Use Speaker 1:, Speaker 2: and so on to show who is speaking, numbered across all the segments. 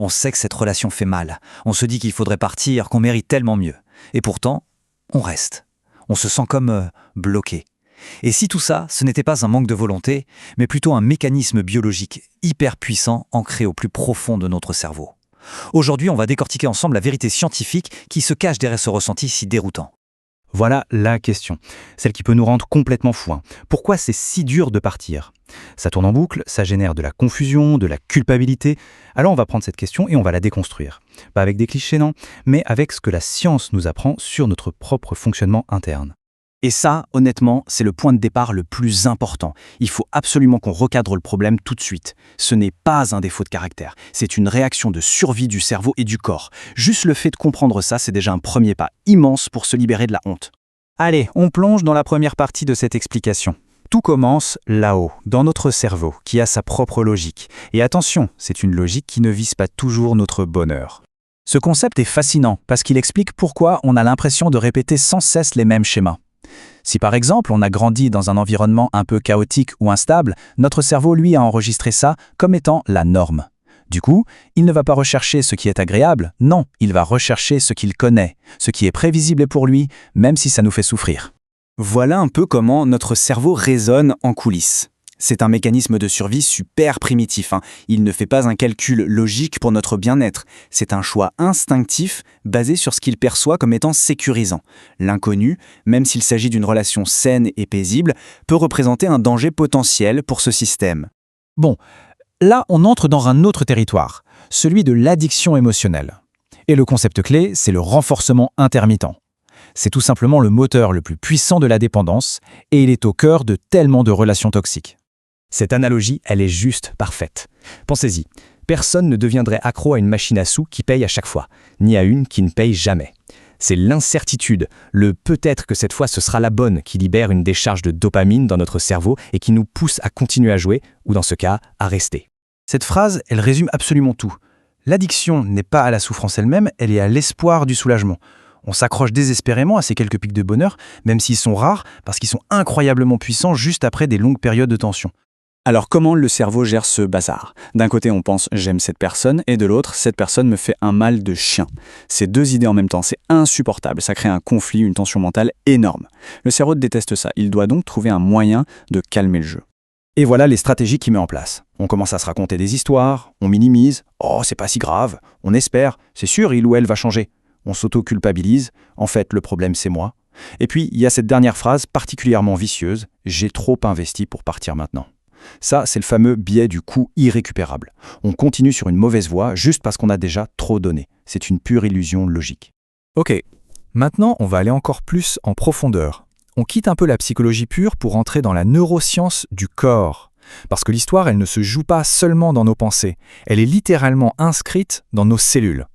Speaker 1: On sait que cette relation fait mal. On se dit qu'il faudrait partir, qu'on mérite tellement mieux. Et pourtant, on reste. On se sent comme bloqué. Et si tout ça, ce n'était pas un manque de volonté, mais plutôt un mécanisme biologique hyper puissant ancré au plus profond de notre cerveau. Aujourd'hui, on va décortiquer ensemble la vérité scientifique qui se cache derrière ce ressenti si déroutant.
Speaker 2: Voilà la question, celle qui peut nous rendre complètement fous. Pourquoi c'est si dur de partir? Ça tourne en boucle, ça génère de la confusion, de la culpabilité. Alors on va prendre cette question et on va la déconstruire. Pas avec des clichés, non, mais avec ce que la science nous apprend sur notre propre fonctionnement interne.
Speaker 3: Et ça, honnêtement, c'est le point de départ le plus important. Il faut absolument qu'on recadre le problème tout de suite. Ce n'est pas un défaut de caractère, c'est une réaction de survie du cerveau et du corps. Juste le fait de comprendre ça, c'est déjà un premier pas immense pour se libérer de la honte.
Speaker 2: Allez, on plonge dans la première partie de cette explication. Tout commence là-haut, dans notre cerveau, qui a sa propre logique. Et attention, c'est une logique qui ne vise pas toujours notre bonheur. Ce concept est fascinant parce qu'il explique pourquoi on a l'impression de répéter sans cesse les mêmes schémas. Si par exemple on a grandi dans un environnement un peu chaotique ou instable, notre cerveau lui a enregistré ça comme étant la norme. Du coup, il ne va pas rechercher ce qui est agréable, non, il va rechercher ce qu'il connaît, ce qui est prévisible pour lui, même si ça nous fait souffrir.
Speaker 3: Voilà un peu comment notre cerveau raisonne en coulisses. C'est un mécanisme de survie super primitif. Il ne fait pas un calcul logique pour notre bien-être. C'est un choix instinctif basé sur ce qu'il perçoit comme étant sécurisant. L'inconnu, même s'il s'agit d'une relation saine et paisible, peut représenter un danger potentiel pour ce système.
Speaker 2: Bon, là on entre dans un autre territoire, celui de l'addiction émotionnelle. Et le concept clé, c'est le renforcement intermittent. C'est tout simplement le moteur le plus puissant de la dépendance et il est au cœur de tellement de relations toxiques. Cette analogie, elle est juste parfaite. Pensez-y, personne ne deviendrait accro à une machine à sous qui paye à chaque fois, ni à une qui ne paye jamais. C'est l'incertitude, le peut-être que cette fois ce sera la bonne qui libère une décharge de dopamine dans notre cerveau et qui nous pousse à continuer à jouer, ou dans ce cas, à rester. Cette phrase, elle résume absolument tout. L'addiction n'est pas à la souffrance elle-même, elle est à l'espoir du soulagement. On s'accroche désespérément à ces quelques pics de bonheur, même s'ils sont rares, parce qu'ils sont incroyablement puissants juste après des longues périodes de tension.
Speaker 3: Alors comment le cerveau gère ce bazar? D'un côté on pense « j'aime cette personne » et de l'autre « cette personne me fait un mal de chien ». Ces deux idées en même temps, c'est insupportable, ça crée un conflit, une tension mentale énorme. Le cerveau déteste ça, il doit donc trouver un moyen de calmer le jeu.
Speaker 2: Et voilà les stratégies qu'il met en place. On commence à se raconter des histoires, on minimise « oh c'est pas si grave », on espère « c'est sûr il ou elle va changer ». On s'auto-culpabilise, en fait le problème c'est moi. Et puis il y a cette dernière phrase particulièrement vicieuse « j'ai trop investi pour partir maintenant ». Ça, c'est le fameux biais du coût irrécupérable. On continue sur une mauvaise voie juste parce qu'on a déjà trop donné. C'est une pure illusion logique.
Speaker 4: Ok, maintenant on va aller encore plus en profondeur. On quitte un peu la psychologie pure pour entrer dans la neuroscience du corps. Parce que l'histoire, elle ne se joue pas seulement dans nos pensées, elle est littéralement inscrite dans nos cellules.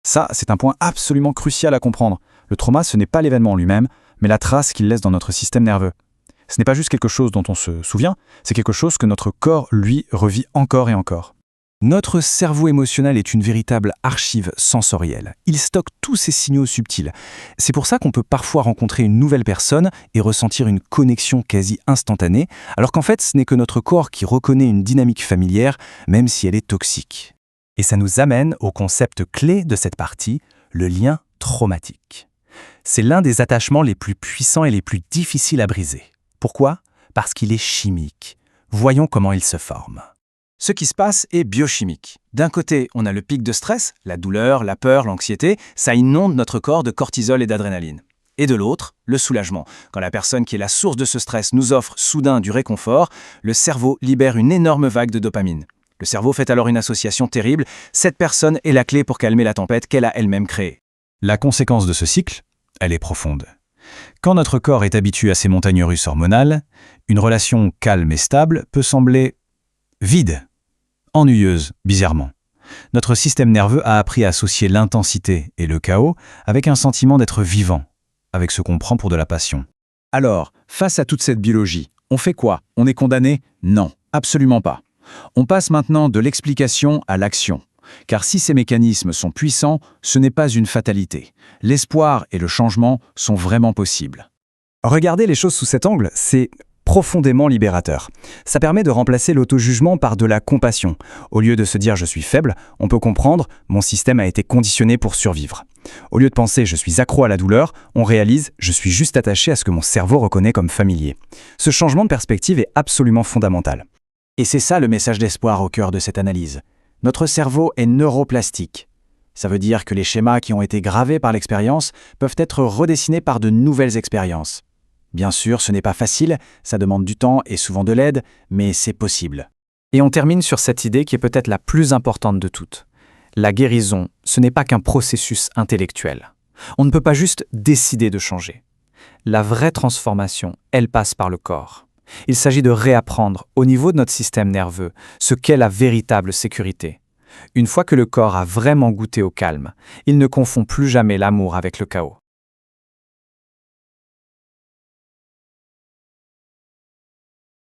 Speaker 2: Ça, c'est un point absolument crucial à comprendre. Le trauma, ce n'est pas l'événement en lui-même, mais la trace qu'il laisse dans notre système nerveux. Ce n'est pas juste quelque chose dont on se souvient, c'est quelque chose que notre corps, lui, revit encore et encore. Notre cerveau émotionnel est une véritable archive sensorielle. Il stocke tous ces signaux subtils. C'est pour ça qu'on peut parfois rencontrer une nouvelle personne et ressentir une connexion quasi instantanée, alors qu'en fait, ce n'est que notre corps qui reconnaît une dynamique familière, même si elle est toxique. Et ça nous amène au concept clé de cette partie, le lien traumatique. C'est l'un des attachements les plus puissants et les plus difficiles à briser. Pourquoi? Parce qu'il est chimique. Voyons comment il se forme. Ce qui se passe est biochimique. D'un côté, on a le pic de stress, la douleur, la peur, l'anxiété, ça inonde notre corps de cortisol et d'adrénaline. Et de l'autre, le soulagement. Quand la personne qui est la source de ce stress nous offre soudain du réconfort, le cerveau libère une énorme vague de dopamine. Le cerveau fait alors une association terrible, cette personne est la clé pour calmer la tempête qu'elle a elle-même créée. La conséquence de ce cycle, elle est profonde. Quand notre corps est habitué à ces montagnes russes hormonales, une relation calme et stable peut sembler vide, ennuyeuse, bizarrement. Notre système nerveux a appris à associer l'intensité et le chaos avec un sentiment d'être vivant, avec ce qu'on prend pour de la passion. Alors, face à toute cette biologie, on fait quoi? On est condamné? Non, absolument pas. On passe maintenant de l'explication à l'action. Car si ces mécanismes sont puissants, ce n'est pas une fatalité. L'espoir et le changement sont vraiment possibles.
Speaker 4: Regardez les choses sous cet angle, c'est
Speaker 2: profondément libérateur. Ça permet de remplacer l'auto-jugement par de la compassion. Au lieu de se dire « je suis faible », on peut comprendre « mon système a été conditionné pour survivre ». Au lieu de penser « je suis accro à la douleur », on réalise « je suis juste attaché à ce que mon cerveau reconnaît comme familier ». Ce changement de perspective est absolument fondamental.
Speaker 3: Et c'est ça le message d'espoir au cœur de cette analyse. Notre cerveau est neuroplastique. Ça veut dire que les schémas qui ont été gravés par l'expérience peuvent être redessinés par de nouvelles expériences. Bien sûr, ce n'est pas facile, ça demande du temps et souvent de l'aide, mais c'est possible.
Speaker 4: Et on termine sur cette idée qui est peut-être la plus importante de toutes. La guérison, ce n'est pas qu'un processus intellectuel. On ne peut pas juste décider de changer. La vraie transformation, elle passe par le corps. Il s'agit de réapprendre, au niveau de notre système nerveux, ce qu'est la véritable sécurité. Une fois que le corps a vraiment goûté au calme, il ne confond plus jamais l'amour avec le chaos.